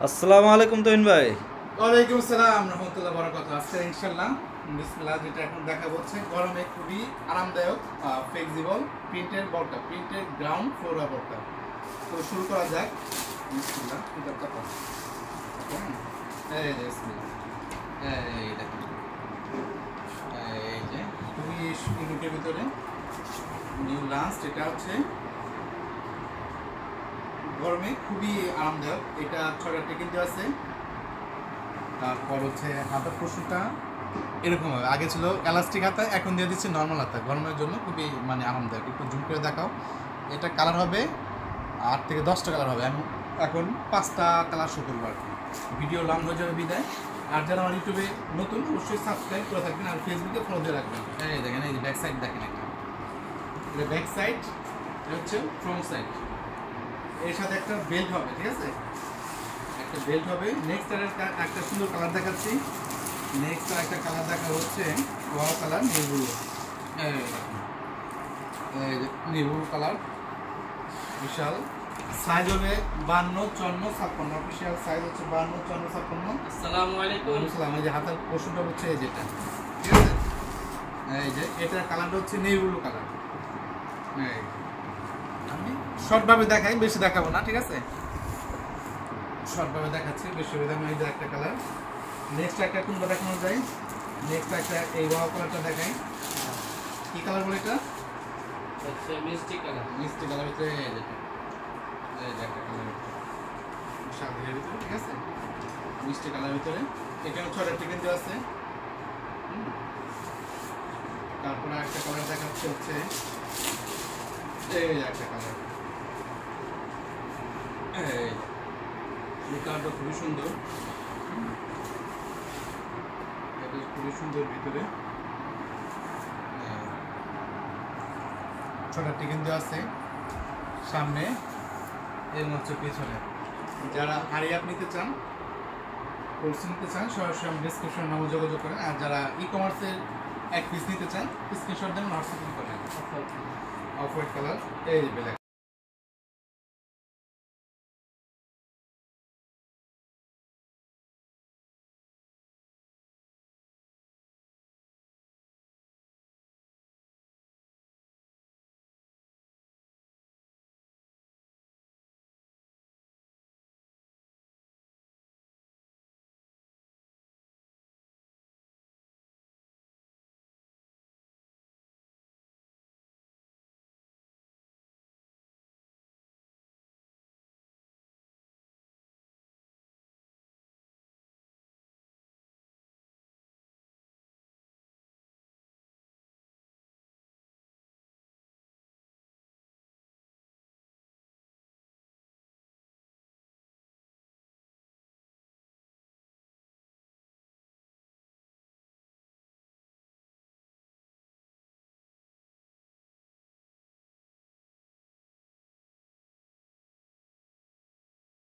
আসসালামু আলাইকুম তুহিন ভাই। ওয়ালাইকুম আসসালাম রাহমাতুল্লাহ বারাকাতুহু। আজকে ইনশাআল্লাহ বিসমিল্লাহ যেটা এখন দেখা হচ্ছে গরমে খুবই আরামদায়ক ফ্লেক্সিবল প্রিন্টের বলটা, প্রিন্টের গ্রাউন্ড ফ্লোরা বলটা। তো শুরু করা যাক। বিসমিল্লাহ। এটা কথা এই যে বিসমিল্লাহ। এই দেখুন, এই যে খুবই ইউনিকের ভিতরে নিউ লাস্ট। এটা হচ্ছে গরমে খুবই আরামদায়ক। এটা 6টা কিন্তু আছে। তারপর হচ্ছে হাতার পোর্শনটা এরকম হবে, আগে ছিল এলাস্টিক হাতা, এখন দিয়ে দিচ্ছি নর্মাল হাতা। গরমের জন্য খুবই আরামদায়ক। একটু জুম করে দেখাও। এটা কালার হবে 8 থেকে 10টা কালার হবে। আমি এখন 5টা কালার শো করবো আর কি। ভিডিও লং হয়ে যাবে বিদায়। আর যারা আমার ইউটিউবে নতুন অবশ্যই সাবস্ক্রাইব করে থাকবেন আর ফেসবুকে ফলো দিয়ে রাখবেন। এই দেখেন, এই যে ব্যাক সাইড দেখেন, এটা ব্যাক সাইড, এটা হচ্ছে ফ্রন্ট সাইড। এর সাথে একটা বেল্ট হবে, ঠিক আছে, একটা বেল্ট হবে। নেক্সট একটা সুন্দর কালার দেখাচ্ছি। নেক্সট একটা কালার দেখা হচ্ছে wow colour, navy, navy colour. বিশাল সাইজ হবে 52, 54, 56। অফিসিয়াল সাইজ হচ্ছে 52, 54, 56। আসসালামু আলাইকুম। আসসালাম। এই যে হাতের পোর্শনটা হচ্ছে এই যেটা, ঠিক আছে, এই যে এটার কালারটা হচ্ছে নেভি কালার। আমি শর্টভাবে দেখাই, বেশি দেখাবো না, ঠিক আছে, শর্টভাবে দেখাচ্ছি, বেশি সুবিধা। এই যে একটা কালার। নেক্সট একটা কোনটা দেখানো যায়? নেক্সট একটা এই ওয়াও কালারটা দেখাই। কি কালার বলে এটা? আচ্ছা, মিষ্টি কালার। মিষ্টি কালার ভিতরে এই যে একটা কালার সাদা ভিতরে, ঠিক আছে, মিষ্টি কালার ভিতরে। এখানে 6টা টিকেন দেওয়া আছে। তারপরে একটা কালার দেখাচ্ছে হচ্ছে এই একটা কালার। এই কালারটা খুবই সুন্দর, এটা খুবই সুন্দর ভিতরে। 6টা টিকেন দেওয়া আছে সামনে এবং হচ্ছে পিছনে। যারা আরিয়াপ নিতে চান, কোর্স নিতে চান, সরাসরি আমি ডিসক্রিপশন নামে যোগাযোগ করেন। আর যারা ই কমার্সের এক পিস নিতে চান, স্ক্রিনশট দেন, হোয়াটসঅ্যাপ করেন। অফ হোয়াইট কালার, এই ব্ল্যাক।